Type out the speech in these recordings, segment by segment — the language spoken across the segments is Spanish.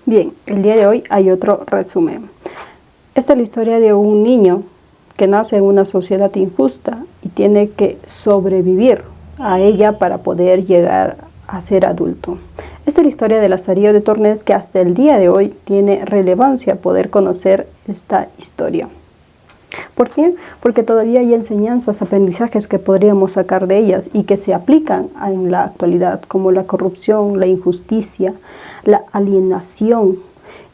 Bien, el día de hoy hay otro resumen. Esta es la historia de un niño que nace en una sociedad injusta y tiene que sobrevivir a ella para poder llegar a ser adulto. Esta es la historia de Lazarillo de Tornes, que hasta el día de hoy tiene relevancia poder conocer esta historia. ¿Por qué? Porque todavía hay enseñanzas, aprendizajes que podríamos sacar de ellas y que se aplican en la actualidad, como la corrupción, la injusticia, la alienación,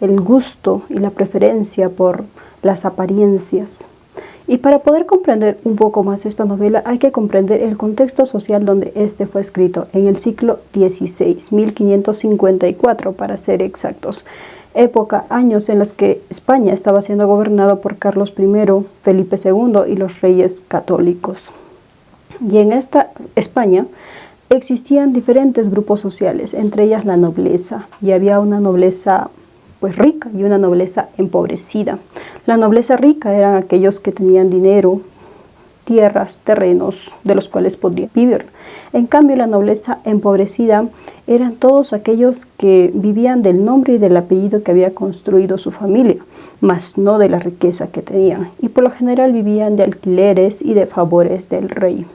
el gusto y la preferencia por las apariencias. Y para poder comprender un poco más esta novela hay que comprender el contexto social donde este fue escrito, en el siglo XVI, 1554 para ser exactos. Época, años en los que España estaba siendo gobernado por Carlos I, Felipe II y los reyes católicos. Y en esta España existían diferentes grupos sociales, entre ellas la nobleza, y había una nobleza pues rica y una nobleza empobrecida. La nobleza rica eran aquellos que tenían dinero, tierras, terrenos de los cuales podrían vivir. En cambio, la nobleza empobrecida eran todos aquellos que vivían del nombre y del apellido que había construido su familia, mas no de la riqueza que tenían, y por lo general vivían de alquileres y de favores del rey.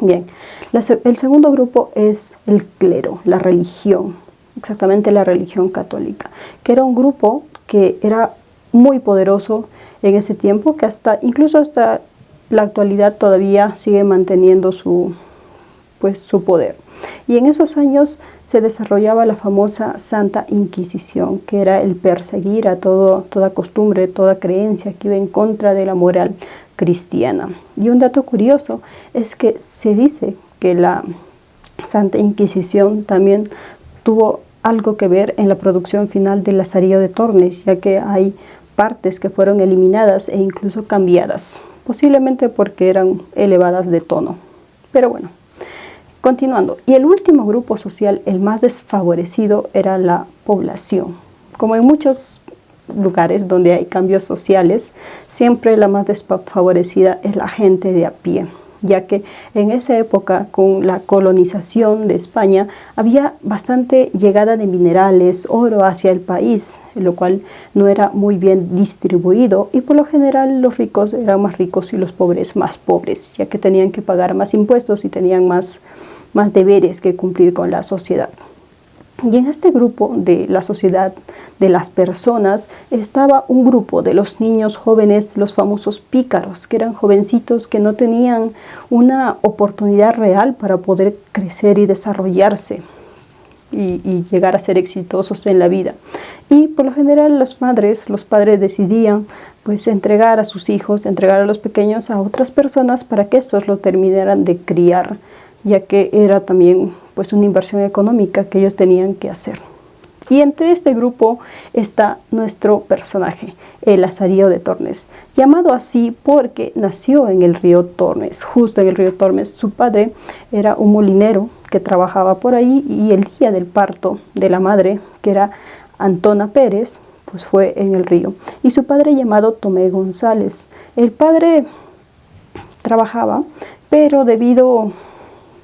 Bien, el segundo grupo es el clero, la religión, exactamente la religión católica, que era un grupo que era muy poderoso en ese tiempo, que incluso hasta la actualidad todavía sigue manteniendo su poder. Y en esos años se desarrollaba la famosa Santa Inquisición, que era el perseguir a toda costumbre, toda creencia que iba en contra de la moral cristiana. Y un dato curioso es que se dice que la Santa Inquisición también tuvo algo que ver en la producción final de Lazarillo de Tornes, ya que hay partes que fueron eliminadas e incluso cambiadas, posiblemente porque eran elevadas de tono. Pero bueno, continuando. Y el último grupo social, el más desfavorecido, era la población. Como en muchos lugares donde hay cambios sociales, siempre la más desfavorecida es la gente de a pie, ya que en esa época, con la colonización de España, había bastante llegada de minerales, oro hacia el país, lo cual no era muy bien distribuido, y por lo general los ricos eran más ricos y los pobres más pobres, ya que tenían que pagar más impuestos y tenían más deberes que cumplir con la sociedad. Y en este grupo de la sociedad, de las personas, estaba un grupo de los niños jóvenes, los famosos pícaros, que eran jovencitos que no tenían una oportunidad real para poder crecer y desarrollarse y llegar a ser exitosos en la vida. Y por lo general los padres decidían pues entregar a sus hijos, entregar a los pequeños a otras personas para que estos lo terminaran de criar, ya que era también pues una inversión económica que ellos tenían que hacer. Y entre este grupo está nuestro personaje, el Lazarillo de Tornes, llamado así porque nació en el río Tormes, justo en el río Tormes. Su padre era un molinero que trabajaba por ahí, y el día del parto de la madre, que era Antona Pérez, pues fue en el río. Y su padre, llamado Tomé González. El padre trabajaba, pero debido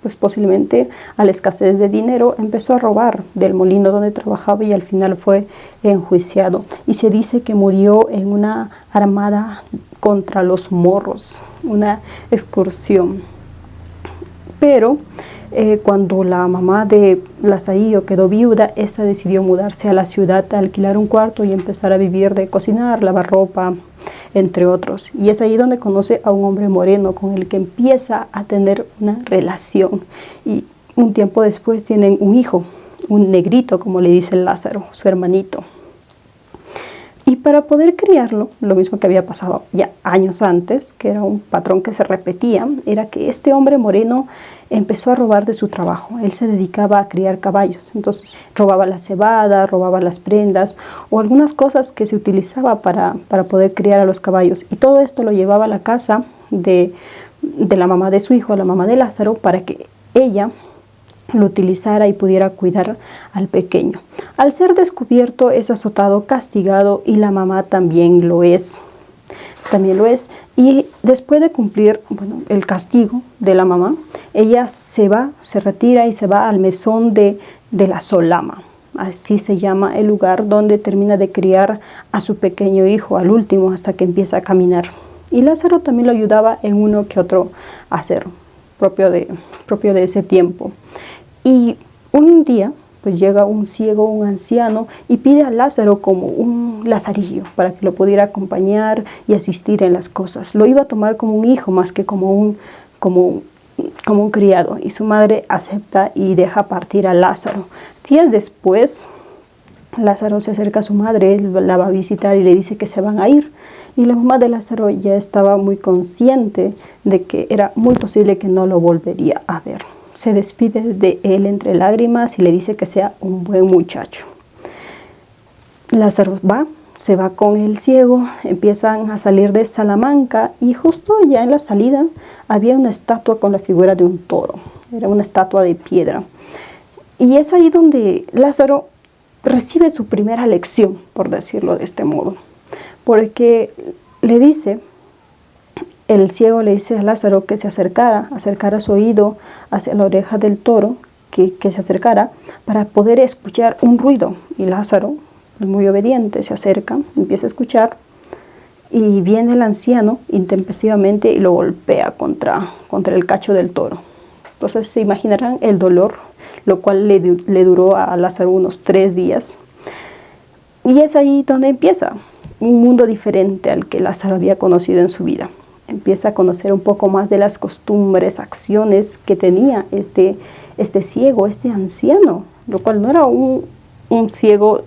pues posiblemente a la escasez de dinero, empezó a robar del molino donde trabajaba y al final fue enjuiciado. Y se dice que murió en una armada contra los moros, una excursión. Pero cuando la mamá de Lazarillo quedó viuda, esta decidió mudarse a la ciudad, a alquilar un cuarto y empezar a vivir de cocinar, lavar ropa, entre otros. Y es ahí donde conoce a un hombre moreno con el que empieza a tener una relación. Y un tiempo después tienen un hijo, un negrito, como le dice Lázaro, su hermanito. Y para poder criarlo, lo mismo que había pasado ya años antes, que era un patrón que se repetía, era que este hombre moreno empezó a robar de su trabajo. Él se dedicaba a criar caballos, entonces robaba la cebada, robaba las prendas o algunas cosas que se utilizaba para poder criar a los caballos. Y todo esto lo llevaba a la casa de la mamá de su hijo, la mamá de Lázaro, para que ella lo utilizara y pudiera cuidar al pequeño. Al ser descubierto, es azotado, castigado, y la mamá también lo es. Y después de cumplir el castigo de la mamá, ella se retira y se va al mesón de la Solama. así se llama el lugar donde termina de criar a su pequeño hijo, al último, hasta que empieza a caminar. Y Lázaro también lo ayudaba en uno que otro hacer, propio de ese tiempo. Y un día, pues llega un ciego, un anciano, y pide a Lázaro como un lazarillo para que lo pudiera acompañar y asistir en las cosas. Lo iba a tomar como un hijo más que como un criado. Y su madre acepta y deja partir a Lázaro. Días después, Lázaro se acerca a su madre, la va a visitar y le dice que se van a ir. Y la mamá de Lázaro ya estaba muy consciente de que era muy posible que no lo volvería a ver. Se despide de él entre lágrimas y le dice que sea un buen muchacho. Lázaro se va con el ciego, empiezan a salir de Salamanca y justo ya en la salida había una estatua con la figura de un toro. Era una estatua de piedra. Y es ahí donde Lázaro recibe su primera lección, por decirlo de este modo. Porque el ciego le dice a Lázaro que se acercara su oído hacia la oreja del toro, que se acercara para poder escuchar un ruido. Y Lázaro, muy obediente, se acerca, empieza a escuchar y viene el anciano intempestivamente y lo golpea contra el cacho del toro. Entonces se imaginarán el dolor, lo cual le duró a Lázaro unos 3 días. Y es ahí donde empieza un mundo diferente al que Lázaro había conocido en su vida. Empieza a conocer un poco más de las costumbres, acciones que tenía este ciego, este anciano, lo cual no era un ciego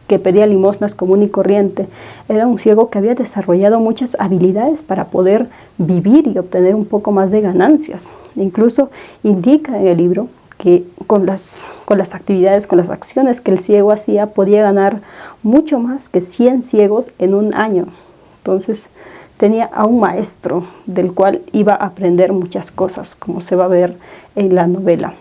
que pedía limosnas común y corriente. Era un ciego que había desarrollado muchas habilidades para poder vivir y obtener un poco más de ganancias. Incluso indica en el libro que con las actividades, con las acciones que el ciego hacía, podía ganar mucho más que 100 ciegos en un año. Entonces tenía a un maestro del cual iba a aprender muchas cosas, como se va a ver en la novela.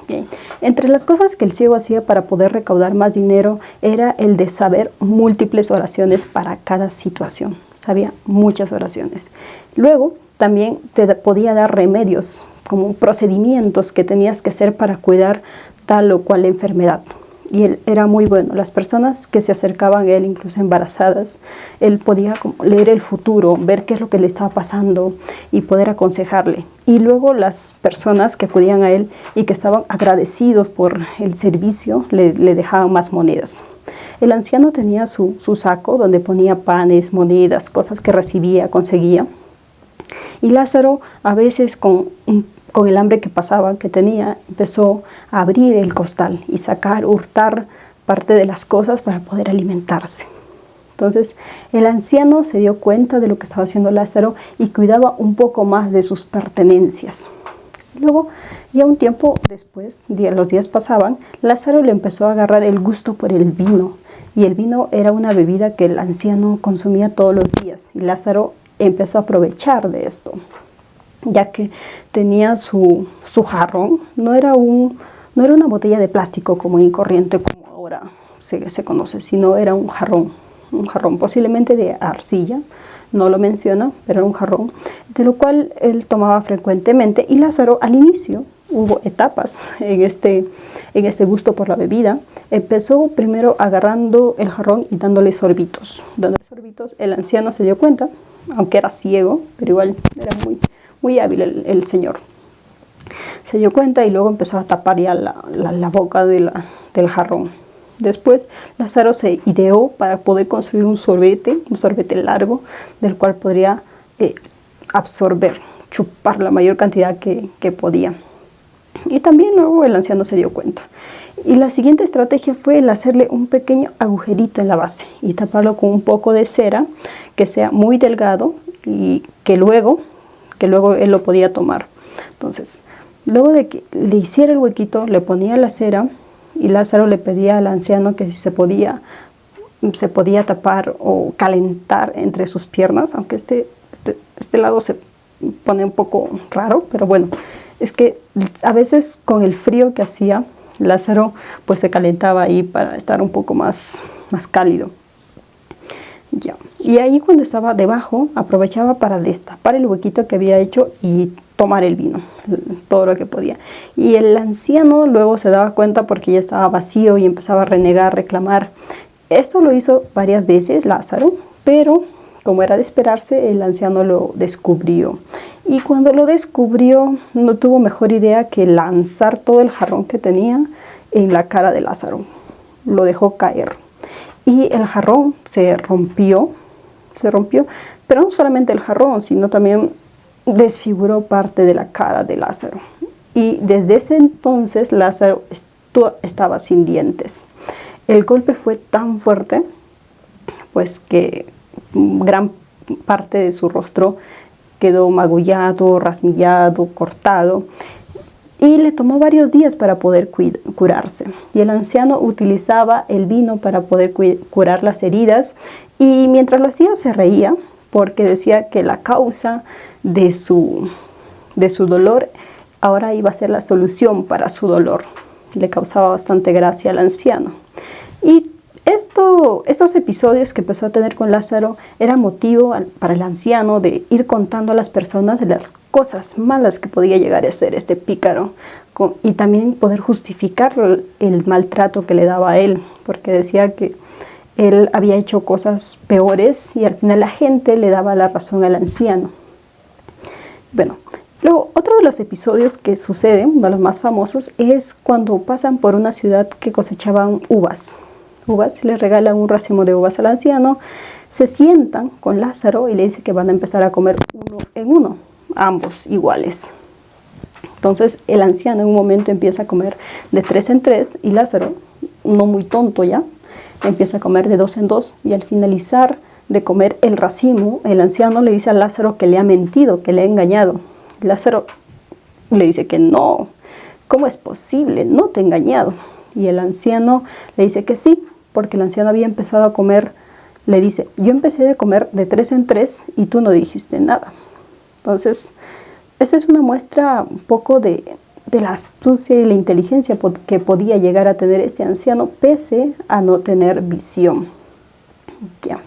Bien. Entre las cosas que el ciego hacía para poder recaudar más dinero era el de saber múltiples oraciones para cada situación. Sabía muchas oraciones. Luego también te podía dar remedios, como procedimientos que tenías que hacer para cuidar tal o cual enfermedad. Y él era muy bueno. Las personas que se acercaban a él, incluso embarazadas, él podía leer el futuro, ver qué es lo que le estaba pasando y poder aconsejarle. Y luego las personas que acudían a él y que estaban agradecidos por el servicio, le dejaban más monedas. El anciano tenía su saco donde ponía panes, monedas, cosas que recibía, conseguía. Y Lázaro, a veces con el hambre que tenía, empezó a abrir el costal y hurtar parte de las cosas para poder alimentarse. Entonces, el anciano se dio cuenta de lo que estaba haciendo Lázaro y cuidaba un poco más de sus pertenencias. Luego, ya un tiempo después, los días pasaban, Lázaro le empezó a agarrar el gusto por el vino. Y el vino era una bebida que el anciano consumía todos los días. Y Lázaro empezó a aprovechar de esto, ya que tenía su jarrón. No era una botella de plástico común y corriente como ahora se conoce, sino era un jarrón posiblemente de arcilla, no lo menciona, pero era un jarrón, de lo cual él tomaba frecuentemente. Y Lázaro, al inicio, hubo etapas en este gusto por la bebida. Empezó primero agarrando el jarrón y dándole sorbitos. Dándole sorbitos, el anciano se dio cuenta, aunque era ciego, pero igual era muy hábil el señor. Se dio cuenta y luego empezó a tapar ya la boca del jarrón. Después Lázaro se ideó para poder construir un sorbete largo, del cual podría chupar la mayor cantidad que podía. Y también luego el anciano se dio cuenta. Y la siguiente estrategia fue el hacerle un pequeño agujerito en la base y taparlo con un poco de cera que sea muy delgado y que luego él lo podía tomar. Entonces, luego de que le hiciera el huequito, le ponía la cera y Lázaro le pedía al anciano que si se podía tapar o calentar entre sus piernas, aunque este lado se pone un poco raro, pero bueno, es que a veces con el frío que hacía, Lázaro pues se calentaba ahí para estar un poco más cálido. Ya. Y ahí cuando estaba debajo, aprovechaba para destapar el huequito que había hecho y tomar el vino, todo lo que podía. Y el anciano luego se daba cuenta porque ya estaba vacío y empezaba a renegar, reclamar. Esto lo hizo varias veces Lázaro, pero como era de esperarse, el anciano lo descubrió. Y cuando lo descubrió, no tuvo mejor idea que lanzar todo el jarrón que tenía en la cara de Lázaro. Lo dejó caer. Y el jarrón se rompió, pero no solamente el jarrón, sino también desfiguró parte de la cara de Lázaro. Y desde ese entonces Lázaro estaba sin dientes. El golpe fue tan fuerte, pues que gran parte de su rostro quedó magullado, rasmillado, cortado, y le tomó varios días para poder curarse. Y el anciano utilizaba el vino para poder curar las heridas, y mientras lo hacía se reía, porque decía que la causa de su dolor ahora iba a ser la solución para su dolor. Le causaba bastante gracia al anciano. Y estos episodios que empezó a tener con Lázaro era motivo para el anciano de ir contando a las personas de las cosas malas que podía llegar a ser este pícaro, y también poder justificar el maltrato que le daba a él, porque decía que él había hecho cosas peores y al final la gente le daba la razón al anciano. Bueno, luego otro de los episodios que suceden, uno de los más famosos, es cuando pasan por una ciudad que cosechaban uvas. Le regalan un racimo de uvas al anciano, se sientan con Lázaro y le dice que van a empezar a comer uno en uno, ambos iguales. Entonces el anciano en un momento empieza a comer de 3 en 3 y Lázaro, no muy tonto ya, empieza a comer de 2 en 2, y al finalizar de comer el racimo, el anciano le dice a Lázaro que le ha mentido, que le ha engañado. Lázaro le dice que no, ¿cómo es posible? No te he engañado. Y el anciano le dice que sí, porque el anciano había empezado a comer, le dice, yo empecé a comer de 3 en 3 y tú no dijiste nada. Entonces, esta es una muestra un poco de la astucia y la inteligencia que podía llegar a tener este anciano, pese a no tener visión. Ya.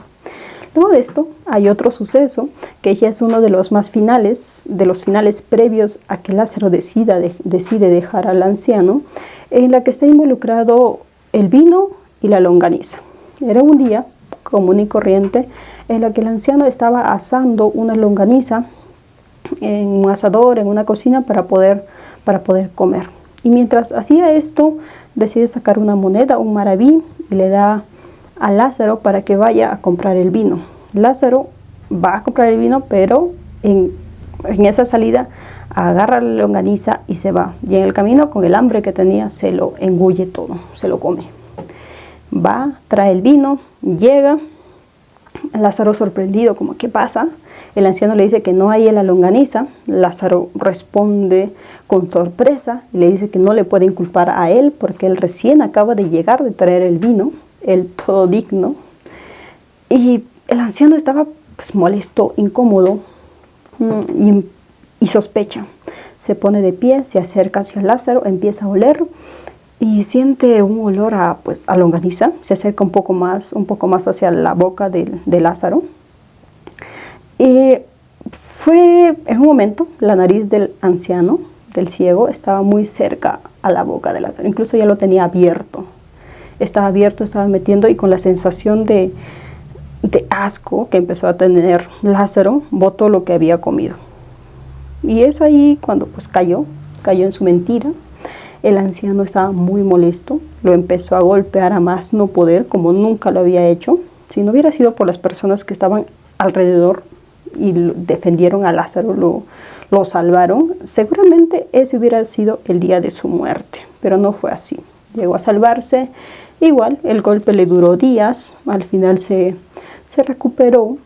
Luego de esto hay otro suceso que ya es uno de los más finales, de los finales previos a que Lázaro decide dejar al anciano, en la que está involucrado el vino y la longaniza. Era un día común y corriente en la que el anciano estaba asando una longaniza en un asador, en una cocina, para poder comer. Y mientras hacía esto, decide sacar una moneda, un maraví, y le da a Lázaro para que vaya a comprar el vino. Lázaro va a comprar el vino, pero en esa salida agarra la longaniza y se va. Y en el camino, con el hambre que tenía, se lo engulle todo, se lo come. Va, trae el vino, llega. Lázaro sorprendido, como ¿qué pasa? El anciano le dice que no hay en la longaniza. Lázaro responde con sorpresa y le dice que no le puede inculpar a él porque él recién acaba de llegar de traer el vino, el todo digno. Y el anciano estaba pues molesto, incómodo y sospecha. Se pone de pie, se acerca hacia Lázaro, empieza a oler y siente un olor a longaniza. Se acerca un poco más hacia la boca de Lázaro. Y fue en un momento, la nariz del anciano, del ciego, estaba muy cerca a la boca de Lázaro. Incluso ya lo tenía abierto. Estaba metiendo, y con la sensación de asco que empezó a tener Lázaro, botó lo que había comido. Y es ahí cuando cayó en su mentira. El anciano estaba muy molesto, lo empezó a golpear a más no poder, como nunca lo había hecho. Si no hubiera sido por las personas que estaban alrededor y defendieron a Lázaro, lo salvaron, seguramente ese hubiera sido el día de su muerte, pero no fue así. Llegó a salvarse. Igual el golpe le duró días, al final se recuperó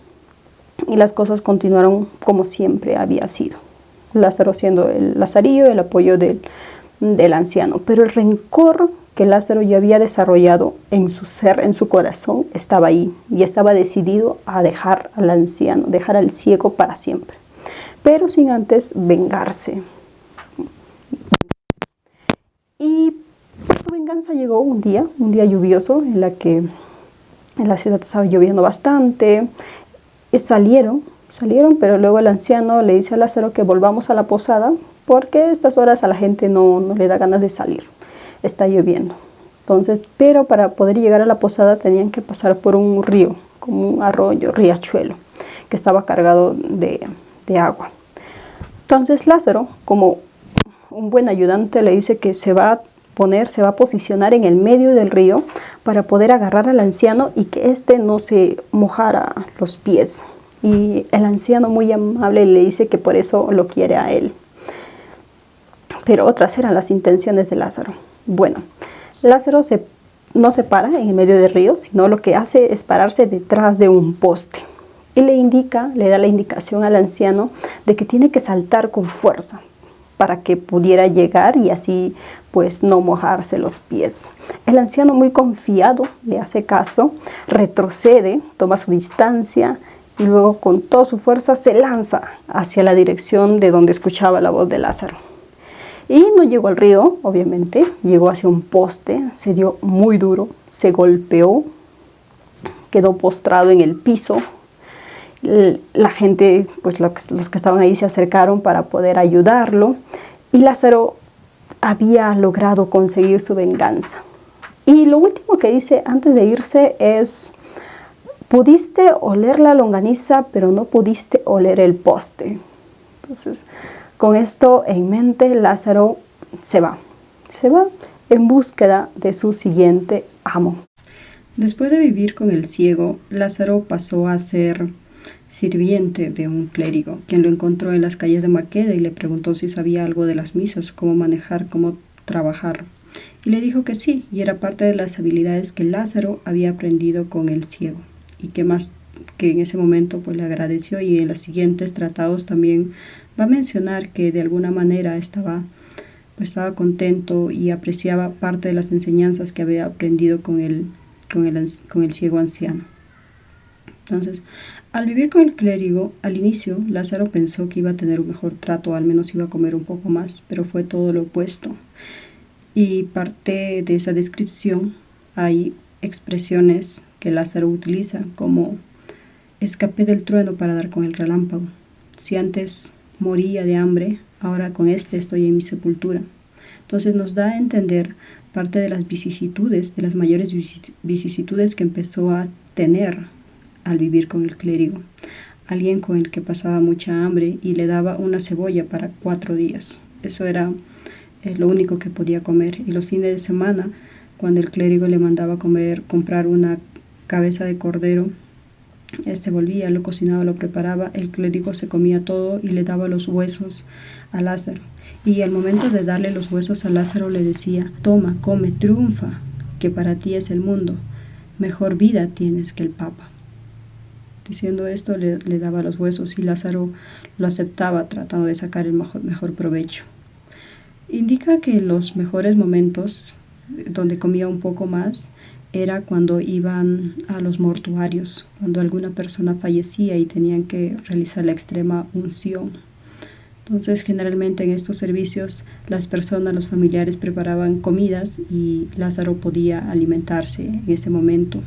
y las cosas continuaron como siempre había sido. Lázaro siendo el lazarillo, el apoyo del anciano, pero el rencor que Lázaro ya había desarrollado en su ser, en su corazón, estaba ahí y estaba decidido a dejar al anciano, dejar al ciego para siempre, pero sin antes vengarse. Y su venganza llegó un día lluvioso en la que en la ciudad estaba lloviendo bastante. Salieron Salieron, pero luego el anciano le dice a Lázaro que volvamos a la posada porque a estas horas a la gente no le da ganas de salir, está lloviendo. Entonces, pero para poder llegar a la posada tenían que pasar por un río, como un arroyo, riachuelo, que estaba cargado de agua. Entonces Lázaro, como un buen ayudante, le dice que se va a posicionar en el medio del río para poder agarrar al anciano y que éste no se mojara los pies. Y el anciano, muy amable, le dice que por eso lo quiere a él. Pero otras eran las intenciones de Lázaro. Bueno, Lázaro no se para en el medio del río, sino lo que hace es pararse detrás de un poste. Y le da la indicación al anciano de que tiene que saltar con fuerza para que pudiera llegar y así pues no mojarse los pies. El anciano, muy confiado, le hace caso, retrocede, toma su distancia y luego con toda su fuerza se lanza hacia la dirección de donde escuchaba la voz de Lázaro. Y no llegó al río, obviamente, llegó hacia un poste, se dio muy duro, se golpeó, quedó postrado en el piso. La gente, pues los que estaban ahí se acercaron para poder ayudarlo y Lázaro había logrado conseguir su venganza. Y lo último que dice antes de irse es: pudiste oler la longaniza, pero no pudiste oler el poste. Entonces, con esto en mente, Lázaro se va en búsqueda de su siguiente amo. Después de vivir con el ciego, Lázaro pasó a ser sirviente de un clérigo, quien lo encontró en las calles de Maqueda y le preguntó si sabía algo de las misas, cómo manejar, cómo trabajar. Y le dijo que sí, y era parte de las habilidades que Lázaro había aprendido con el ciego, y que en ese momento pues le agradeció, y en los siguientes tratados también va a mencionar que de alguna manera estaba contento y apreciaba parte de las enseñanzas que había aprendido con el ciego anciano. Entonces, al vivir con el clérigo, al inicio Lázaro pensó que iba a tener un mejor trato, al menos iba a comer un poco más, pero fue todo lo opuesto. Y parte de esa descripción hay expresiones que Lázaro utiliza, como: escapé del trueno para dar con el relámpago. Si antes moría de hambre, ahora con este estoy en mi sepultura. Entonces nos da a entender parte de las vicisitudes, de las mayores vicisitudes que empezó a tener al vivir con el clérigo. Alguien con el que pasaba mucha hambre y le daba una cebolla para 4 días. Eso era lo único que podía comer. Y los fines de semana, cuando el clérigo le mandaba comprar una cabeza de cordero, volvía, lo cocinaba, lo preparaba, el clérigo se comía todo y le daba los huesos a Lázaro. Y al momento de darle los huesos a Lázaro le decía: toma, come, triunfa, que para ti es el mundo. Mejor vida tienes que el Papa. Diciendo esto le daba los huesos y Lázaro lo aceptaba, tratando de sacar el mejor provecho. Indica que los mejores momentos donde comía un poco más era cuando iban a los mortuarios, cuando alguna persona fallecía y tenían que realizar la extrema unción. Entonces, generalmente en estos servicios las personas, los familiares preparaban comidas y Lázaro podía alimentarse en ese momento.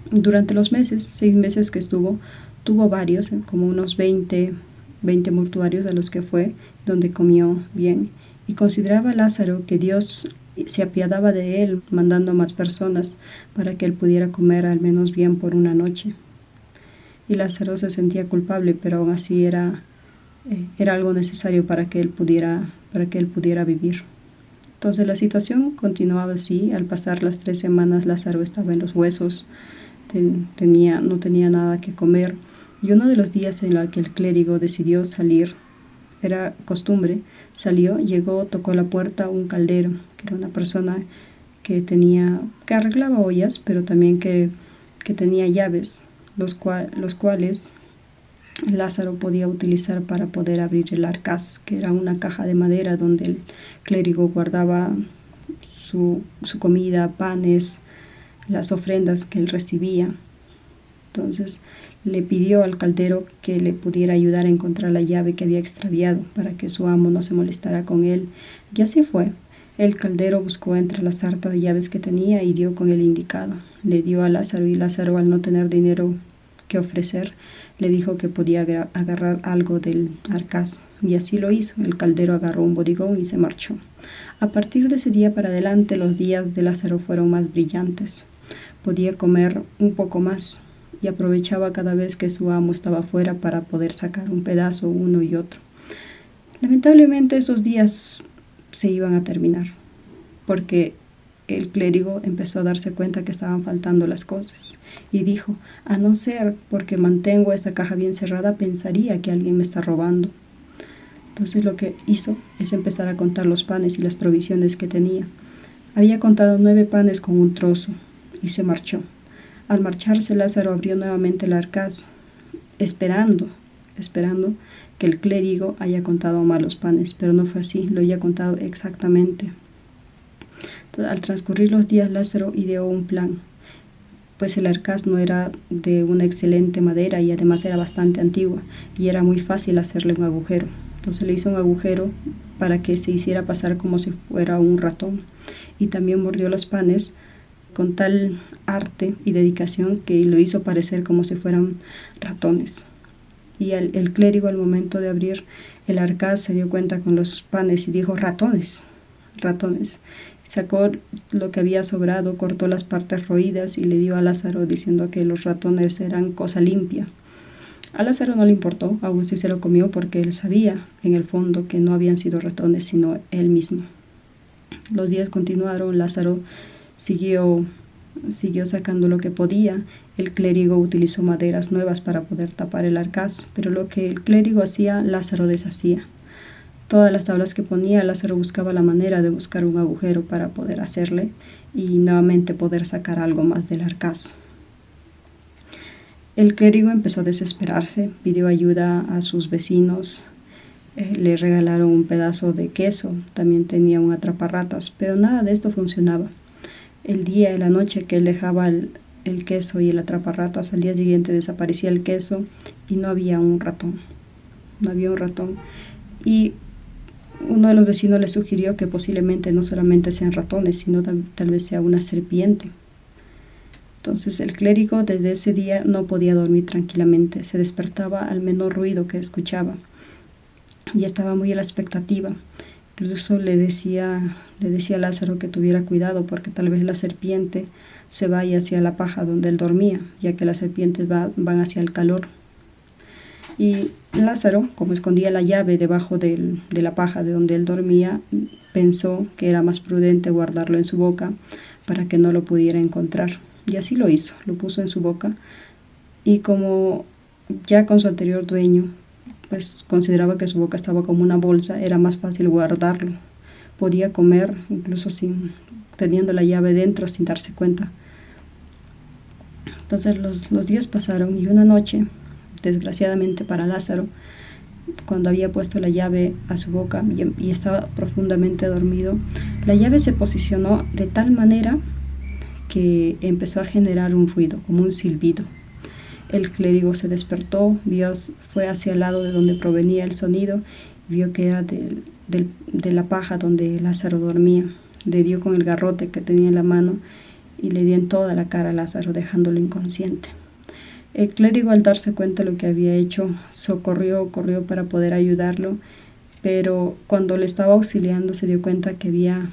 Durante los 6 meses que estuvo, tuvo varios, como unos 20 mortuarios a los que fue, donde comió bien. Y consideraba Lázaro que Dios se apiadaba de él, mandando a más personas para que él pudiera comer al menos bien por una noche. Y Lázaro se sentía culpable, pero aún así era algo necesario para que él pudiera vivir. Entonces la situación continuaba así. Al pasar las 3 semanas, Lázaro estaba en los huesos, no tenía nada que comer. Y uno de los días en el que el clérigo decidió salir, era costumbre, salió, llegó, tocó la puerta un caldero, que era una persona que arreglaba ollas, pero también que tenía llaves, los cuales Lázaro podía utilizar para poder abrir el arcaz, que era una caja de madera donde el clérigo guardaba su comida, panes, las ofrendas que él recibía. Entonces le pidió al caldero que le pudiera ayudar a encontrar la llave que había extraviado para que su amo no se molestara con él. Y así fue. El caldero buscó entre la sarta de llaves que tenía y dio con el indicado. Le dio a Lázaro, y Lázaro, al no tener dinero que ofrecer, le dijo que podía agarrar algo del arcaz, y así lo hizo. El caldero agarró un bodigón y se marchó. A partir de ese día para adelante, los días de Lázaro fueron más brillantes. Podía comer un poco más y aprovechaba cada vez que su amo estaba fuera para poder sacar un pedazo uno y otro. Lamentablemente esos días se iban a terminar, porque el clérigo empezó a darse cuenta que estaban faltando las cosas y dijo: a no ser porque mantengo esta caja bien cerrada, pensaría que alguien me está robando. Entonces lo que hizo es empezar a contar los panes y las provisiones que tenía. Había contado 9 panes con un trozo y se marchó. Al marcharse, Lázaro abrió nuevamente el arcaz, esperando que el clérigo haya contado mal los panes, pero no fue así, lo había contado exactamente. Entonces, al transcurrir los días, Lázaro ideó un plan, pues el arcaz no era de una excelente madera y además era bastante antigua y era muy fácil hacerle un agujero. Entonces le hizo un agujero para que se hiciera pasar como si fuera un ratón, y también mordió los panes con tal arte y dedicación que lo hizo parecer como si fueran ratones. Y el clérigo, al momento de abrir el arcaz, se dio cuenta con los panes y dijo: ratones, ratones. Sacó lo que había sobrado, cortó las partes roídas y le dio a Lázaro, diciendo que los ratones eran cosa limpia. A Lázaro no le importó, aún así se lo comió, porque él sabía en el fondo que no habían sido ratones sino él mismo. Los días continuaron, Lázaro siguió sacando lo que podía. El clérigo utilizó maderas nuevas para poder tapar el arcaz, pero lo que el clérigo hacía, Lázaro deshacía. Todas las tablas que ponía, Lázaro buscaba la manera de buscar un agujero para poder hacerle y nuevamente poder sacar algo más del arcaz. El clérigo empezó a desesperarse, pidió ayuda a sus vecinos, le regalaron un pedazo de queso, también tenía un atraparratas, pero nada de esto funcionaba. El día y la noche que él dejaba el queso y el atraparratas, al día siguiente desaparecía el queso y no había un ratón. No había un ratón. Y uno de los vecinos le sugirió que posiblemente no solamente sean ratones, sino tal vez sea una serpiente. Entonces el clérigo desde ese día no podía dormir tranquilamente, se despertaba al menor ruido que escuchaba y estaba muy a la expectativa. Incluso le decía a Lázaro que tuviera cuidado, porque tal vez la serpiente se vaya hacia la paja donde él dormía, ya que las serpientes van hacia el calor. Y Lázaro, como escondía la llave debajo de la paja de donde él dormía, pensó que era más prudente guardarlo en su boca para que no lo pudiera encontrar. Y así lo hizo, lo puso en su boca, y como ya con su anterior dueño pues consideraba que su boca estaba como una bolsa, era más fácil guardarlo. Podía comer incluso teniendo la llave dentro, sin darse cuenta. Entonces los días pasaron, y una noche, desgraciadamente para Lázaro, cuando había puesto la llave a su boca y estaba profundamente dormido, la llave se posicionó de tal manera que empezó a generar un ruido, como un silbido. El clérigo se despertó, fue hacia el lado de donde provenía el sonido y vio que era de la paja donde Lázaro dormía. Le dio con el garrote que tenía en la mano y le dio en toda la cara a Lázaro, dejándolo inconsciente. El clérigo, al darse cuenta de lo que había hecho, corrió para poder ayudarlo, pero cuando le estaba auxiliando se dio cuenta que había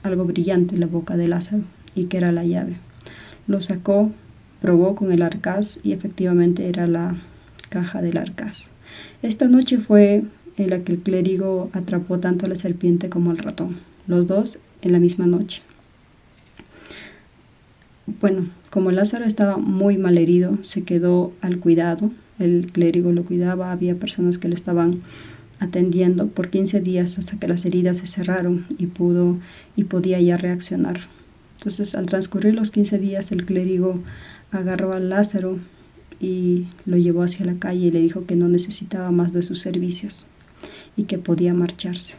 algo brillante en la boca de Lázaro y que era la llave. Lo sacó, probó con el arcaz y efectivamente era la caja del arcaz. Esta noche fue en la que el clérigo atrapó tanto a la serpiente como al ratón, los dos en la misma noche. Bueno, como Lázaro estaba muy mal herido, se quedó al cuidado. El clérigo lo cuidaba, había personas que lo estaban atendiendo por 15 días hasta que las heridas se cerraron y podía ya reaccionar. Entonces, al transcurrir los 15 días, el clérigo agarró a Lázaro y lo llevó hacia la calle y le dijo que no necesitaba más de sus servicios y que podía marcharse.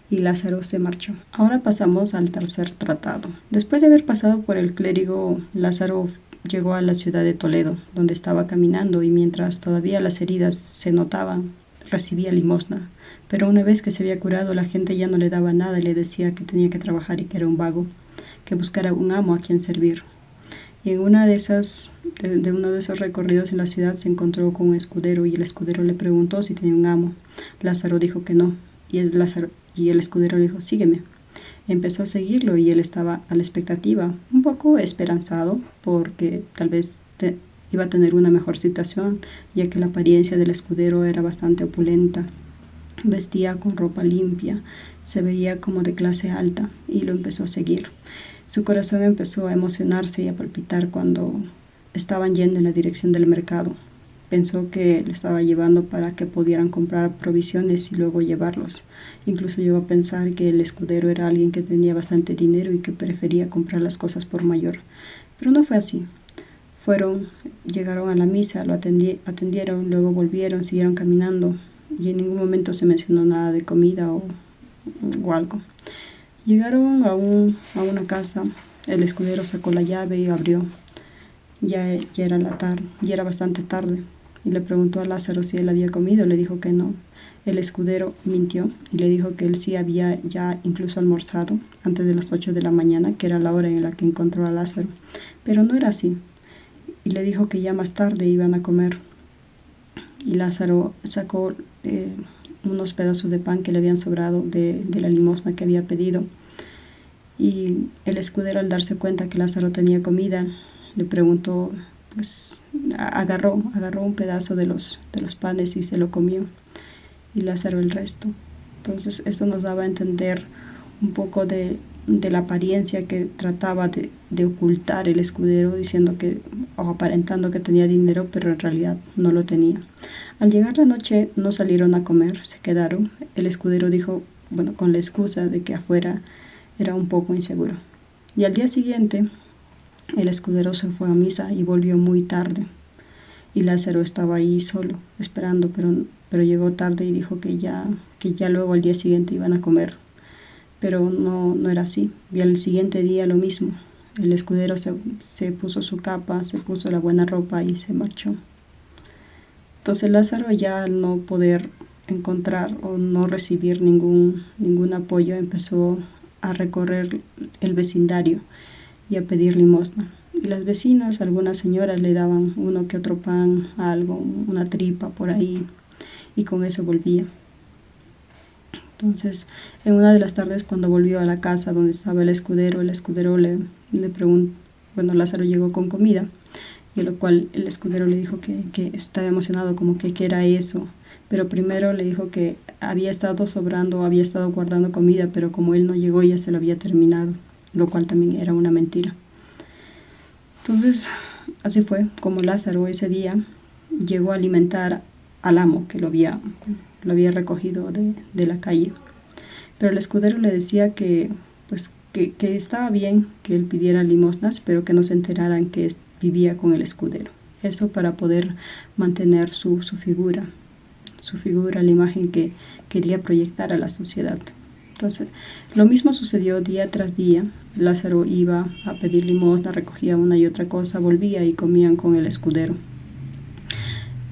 Y Lázaro se marchó. Ahora pasamos al tercer tratado. Después de haber pasado por el clérigo, Lázaro llegó a la ciudad de Toledo, donde estaba caminando, y mientras todavía las heridas se notaban, recibía limosna. Pero una vez que se había curado, la gente ya no le daba nada y le decía que tenía que trabajar y que era un vago, que buscara un amo a quien servir. Y en una de esas de uno de esos recorridos en la ciudad se encontró con un escudero y el escudero le preguntó si tenía un amo. Lázaro dijo que no y el escudero le dijo, sígueme. Empezó a seguirlo y él estaba a la expectativa, un poco esperanzado porque tal vez iba a tener una mejor situación, ya que la apariencia del escudero era bastante opulenta. Vestía con ropa limpia, se veía como de clase alta y lo empezó a seguir. Su corazón empezó a emocionarse y a palpitar cuando estaban yendo en la dirección del mercado. Pensó que lo estaba llevando para que pudieran comprar provisiones y luego llevarlos. Incluso llegó a pensar que el escudero era alguien que tenía bastante dinero y que prefería comprar las cosas por mayor. Pero no fue así. Llegaron a la misa, lo atendieron, luego volvieron, siguieron caminando y en ningún momento se mencionó nada de comida o algo. Llegaron a una casa, el escudero sacó la llave y abrió. Ya era bastante tarde y le preguntó a Lázaro si él había comido, le dijo que no. El escudero mintió y le dijo que él sí había ya incluso almorzado antes de las 8 de la mañana, que era la hora en la que encontró a Lázaro, pero no era así. Y le dijo que ya más tarde iban a comer. Y Lázaro sacó unos pedazos de pan que le habían sobrado de la limosna que había pedido. Y el escudero, al darse cuenta que Lázaro tenía comida, le preguntó, pues agarró un pedazo de los panes y se lo comió. Y Lázaro el resto. Entonces esto nos daba a entender un poco de la apariencia que trataba de ocultar el escudero, diciendo que, o aparentando que tenía dinero, pero en realidad no lo tenía. Al llegar la noche no salieron a comer, se quedaron. El escudero dijo, bueno, con la excusa de que afuera era un poco inseguro. Y al día siguiente el escudero se fue a misa y volvió muy tarde. Y Lázaro estaba ahí solo, esperando, pero llegó tarde y dijo que ya luego al día siguiente iban a comer. Pero no era así. Y al siguiente día lo mismo. El escudero se puso su capa, se puso la buena ropa y se marchó. Entonces Lázaro, ya al no poder encontrar o no recibir ningún apoyo, empezó a recorrer el vecindario y a pedir limosna. Y las vecinas, algunas señoras, le daban uno que otro pan, algo, una tripa por ahí, y con eso volvía. Entonces, en una de las tardes, cuando volvió a la casa donde estaba el escudero le preguntó, bueno, Lázaro llegó con comida, y a lo cual el escudero le dijo que estaba emocionado, como que qué era eso. Pero primero le dijo que había estado sobrando, había estado guardando comida, pero como él no llegó ya se lo había terminado, lo cual también era una mentira. Entonces, así fue como Lázaro ese día llegó a alimentar al amo que lo había recogido de la calle. Pero el escudero le decía que estaba bien que él pidiera limosnas, pero que no se enteraran que vivía con el escudero. Eso para poder mantener su figura, la imagen que quería proyectar a la sociedad. Entonces, lo mismo sucedió día tras día. Lázaro iba a pedir limosna, recogía una y otra cosa, volvía y comían con el escudero.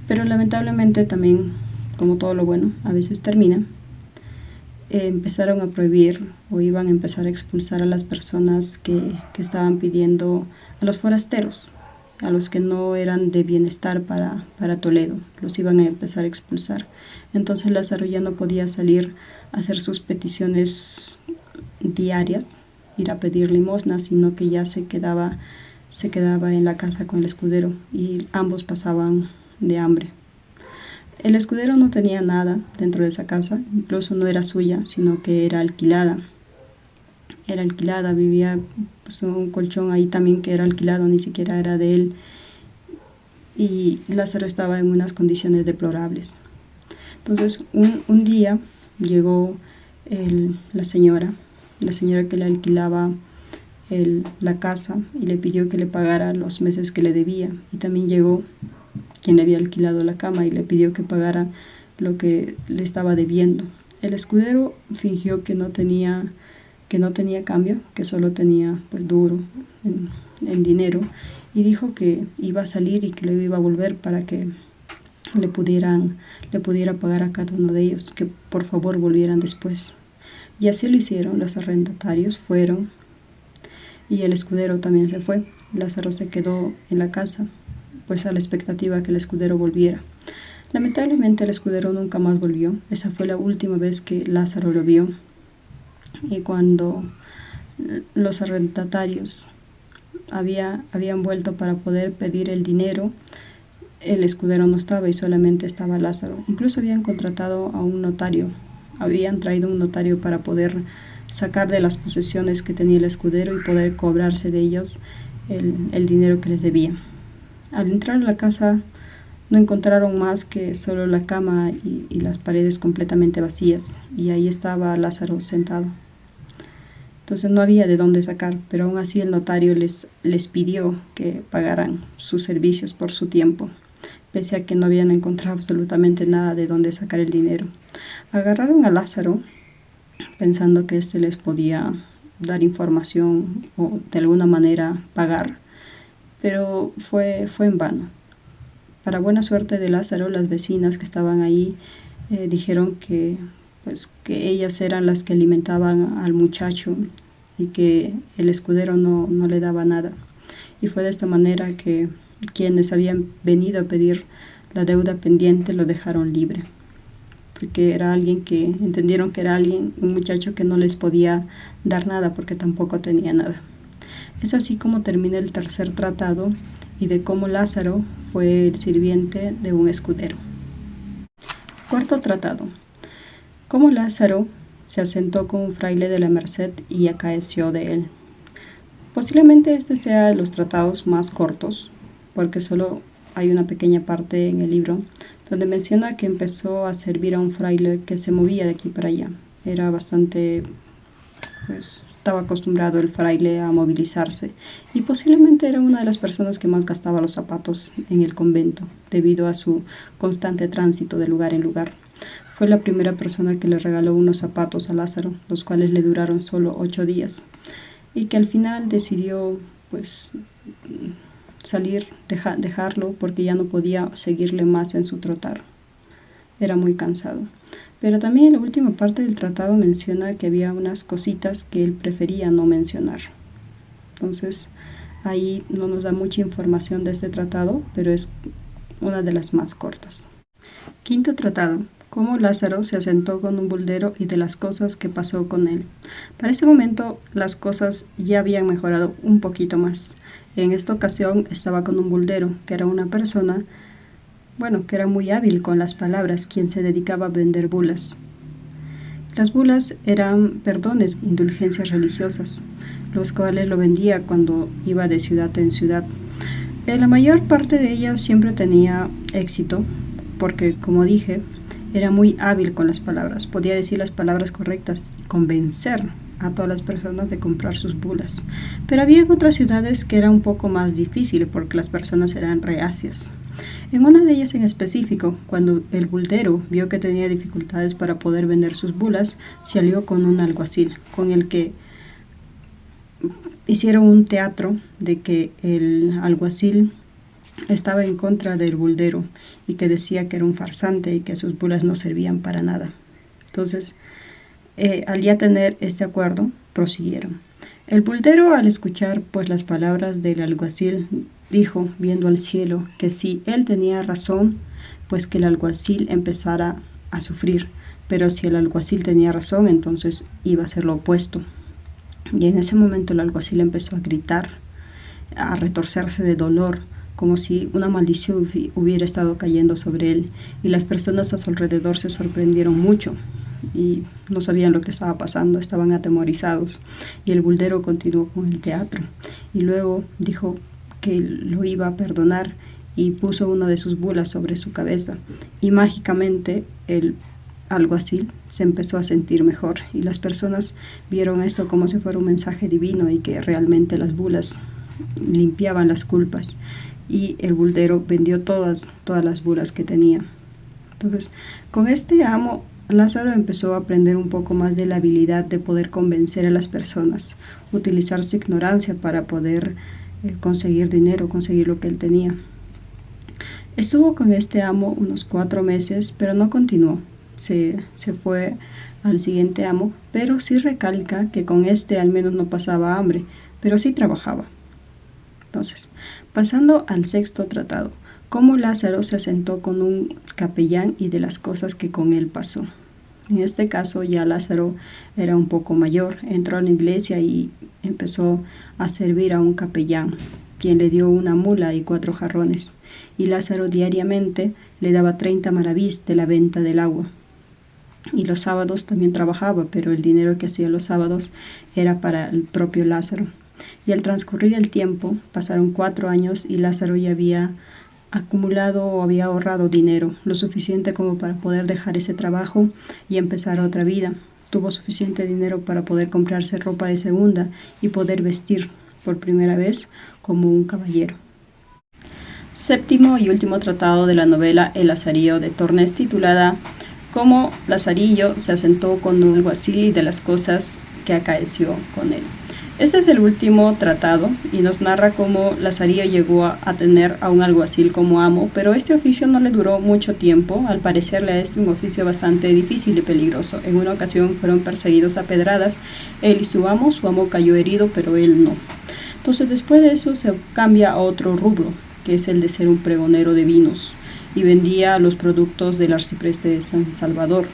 Pero lamentablemente también, como todo lo bueno, a veces termina. Empezaron a prohibir o iban a empezar a expulsar a las personas que estaban pidiendo, a los forasteros, a los que no eran de bienestar para Toledo, los iban a empezar a expulsar. Entonces Lázaro ya no podía salir a hacer sus peticiones diarias, ir a pedir limosna, sino que ya se quedaba en la casa con el escudero y ambos pasaban de hambre. El escudero no tenía nada dentro de esa casa, incluso no era suya, sino que era alquilada. Vivía pues, un colchón ahí también que era alquilado, ni siquiera era de él. Y Lázaro estaba en unas condiciones deplorables. Entonces, un día llegó la señora que le alquilaba la casa y le pidió que le pagara los meses que le debía. Y también llegó quien le había alquilado la cama y le pidió que pagara lo que le estaba debiendo. El escudero fingió que no tenía cambio, que solo tenía pues duro en dinero, y dijo que iba a salir y que lo iba a volver para que le pudiera pagar a cada uno de ellos, que por favor volvieran después. Y así lo hicieron. Los arrendatarios fueron y el escudero también se fue. Lázaro se quedó en la casa pues a la expectativa que el escudero volviera. Lamentablemente el escudero nunca más volvió. Esa fue la última vez que Lázaro lo vio. Y cuando los arrendatarios habían vuelto para poder pedir el dinero, el escudero no estaba y solamente estaba Lázaro. Incluso habían contratado a un notario, habían traído un notario para poder sacar de las posesiones que tenía el escudero y poder cobrarse de ellos el dinero que les debía. Al entrar a la casa no encontraron más que solo la cama y las paredes completamente vacías, y ahí estaba Lázaro sentado. Entonces no había de dónde sacar, pero aún así el notario les pidió que pagaran sus servicios por su tiempo, pese a que no habían encontrado absolutamente nada de dónde sacar el dinero. Agarraron a Lázaro pensando que éste les podía dar información o de alguna manera pagar, pero fue en vano. Para buena suerte de Lázaro, las vecinas que estaban ahí dijeron que ellas eran las que alimentaban al muchacho y que el escudero no le daba nada. Y fue de esta manera que quienes habían venido a pedir la deuda pendiente lo dejaron libre, porque era alguien que entendieron que era un muchacho que no les podía dar nada porque tampoco tenía nada. Es así como termina el tercer tratado y de cómo Lázaro fue el sirviente de un escudero. Cuarto tratado. Cómo Lázaro se asentó con un fraile de la Merced y acaeció de él. Posiblemente este sea de los tratados más cortos, porque solo hay una pequeña parte en el libro donde menciona que empezó a servir a un fraile que se movía de aquí para allá. Era bastante, estaba acostumbrado el fraile a movilizarse, y posiblemente era una de las personas que más gastaba los zapatos en el convento, debido a su constante tránsito de lugar en lugar. Fue la primera persona que le regaló unos zapatos a Lázaro, los cuales le duraron solo 8 días, y que al final decidió salir, dejarlo, porque ya no podía seguirle más en su trotar. Era muy cansado. Pero también en la última parte del tratado menciona que había unas cositas que él prefería no mencionar. Entonces ahí no nos da mucha información de este tratado, pero es una de las más cortas. Quinto tratado. Cómo Lázaro se asentó con un buldero y de las cosas que pasó con él. Para ese momento las cosas ya habían mejorado un poquito más. En esta ocasión estaba con un buldero, que era una persona, que era muy hábil con las palabras, quien se dedicaba a vender bulas. Las bulas eran perdones, indulgencias religiosas, los cuales lo vendía cuando iba de ciudad en ciudad. La mayor parte de ellas siempre tenía éxito, porque, como dije, era muy hábil con las palabras, podía decir las palabras correctas y convencer a todas las personas de comprar sus bulas. Pero había otras ciudades que era un poco más difícil porque las personas eran reacias. En una de ellas en específico, cuando el buldero vio que tenía dificultades para poder vender sus bulas, se alió con un alguacil, con el que hicieron un teatro de que el alguacil estaba en contra del buldero y que decía que era un farsante y que sus bulas no servían para nada. Entonces, al ya tener este acuerdo, prosiguieron. El buldero, al escuchar las palabras del alguacil, dijo, viendo al cielo, que si él tenía razón, pues que el alguacil empezara a sufrir, pero si el alguacil tenía razón, entonces iba a ser lo opuesto. Y en ese momento el alguacil empezó a gritar, a retorcerse de dolor, como si una maldición hubiera estado cayendo sobre él, y las personas a su alrededor se sorprendieron mucho y no sabían lo que estaba pasando, estaban atemorizados. Y el buldero continuó con el teatro y luego dijo que lo iba a perdonar y puso una de sus bulas sobre su cabeza, y mágicamente el alguacil se empezó a sentir mejor, y las personas vieron esto como si fuera un mensaje divino y que realmente las bulas limpiaban las culpas, y el buldero vendió todas las bulas que tenía. Entonces, con este amo, Lázaro empezó a aprender un poco más de la habilidad de poder convencer a las personas, utilizar su ignorancia para poder conseguir dinero, conseguir lo que él tenía. Estuvo con este amo unos 4 meses, pero no continuó. Se fue al siguiente amo, pero sí recalca que con este al menos no pasaba hambre, pero sí trabajaba. Entonces, pasando al sexto tratado, cómo Lázaro se asentó con un capellán y de las cosas que con él pasó. En este caso ya Lázaro era un poco mayor, entró a la iglesia y empezó a servir a un capellán, quien le dio una mula y 4 jarrones, y Lázaro diariamente le daba 30 maravedís de la venta del agua. Y los sábados también trabajaba, pero el dinero que hacía los sábados era para el propio Lázaro. Y al transcurrir el tiempo, pasaron 4 años y Lázaro ya había acumulado o había ahorrado dinero, lo suficiente como para poder dejar ese trabajo y empezar otra vida. Tuvo suficiente dinero para poder comprarse ropa de segunda y poder vestir por primera vez como un caballero. Séptimo y último tratado de la novela El Lazarillo de Tormes, titulada Cómo Lazarillo se asentó con un alguacil y de las cosas que acaeció con él. Este es el último tratado y nos narra cómo Lazarillo llegó a tener a un alguacil como amo, pero este oficio no le duró mucho tiempo. Al parecerle a este un oficio bastante difícil y peligroso. En una ocasión fueron perseguidos a pedradas, él y su amo cayó herido, pero él no. Entonces después de eso se cambia a otro rubro, que es el de ser un pregonero de vinos, y vendía los productos del arcipreste de San Salvador.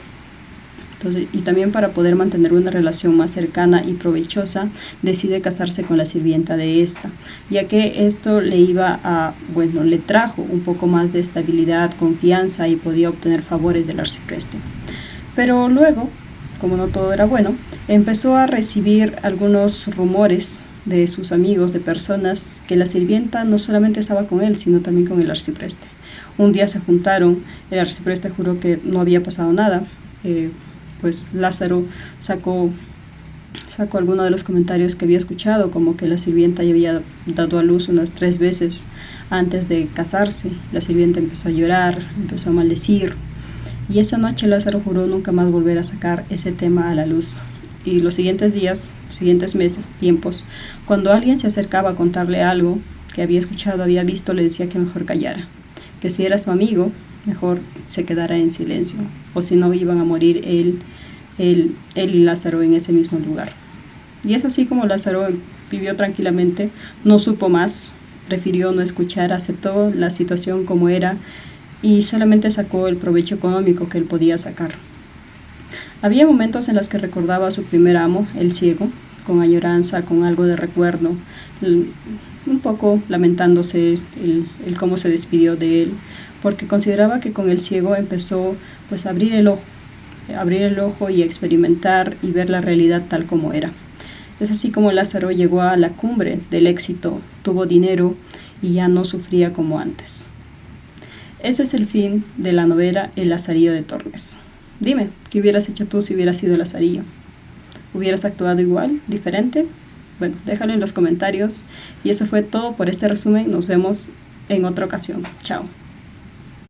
Entonces, y también para poder mantener una relación más cercana y provechosa, decide casarse con la sirvienta de esta, ya que esto le trajo un poco más de estabilidad, confianza y podía obtener favores del arcipreste. Pero luego, como no todo era bueno, empezó a recibir algunos rumores de sus amigos, de personas, que la sirvienta no solamente estaba con él, sino también con el arcipreste. Un día se juntaron, el arcipreste juró que no había pasado nada, pues Lázaro sacó alguno de los comentarios que había escuchado, como que la sirvienta ya había dado a luz unas 3 veces antes de casarse. La sirvienta empezó a llorar, empezó a maldecir, y esa noche Lázaro juró nunca más volver a sacar ese tema a la luz. Y los siguientes días, siguientes meses, tiempos, cuando alguien se acercaba a contarle algo que había escuchado, había visto, le decía que mejor callara, que si era su amigo, mejor se quedara en silencio, o si no iban a morir él y Lázaro en ese mismo lugar. Y es así como Lázaro vivió tranquilamente, no supo más, prefirió no escuchar, aceptó la situación como era y solamente sacó el provecho económico que él podía sacar. Había momentos en los que recordaba a su primer amo, el ciego, con añoranza, con algo de recuerdo, un poco lamentándose el cómo se despidió de él, porque consideraba que con el ciego empezó pues a abrir el ojo y experimentar y ver la realidad tal como era. Es así como Lázaro llegó a la cumbre del éxito, tuvo dinero y ya no sufría como antes. Ese es el fin de la novela El Lazarillo de Tormes. Dime, ¿qué hubieras hecho tú si hubieras sido Lazarillo? ¿Hubieras actuado igual, diferente? Bueno, déjalo en los comentarios. Y eso fue todo por este resumen. Nos vemos en otra ocasión. Chao.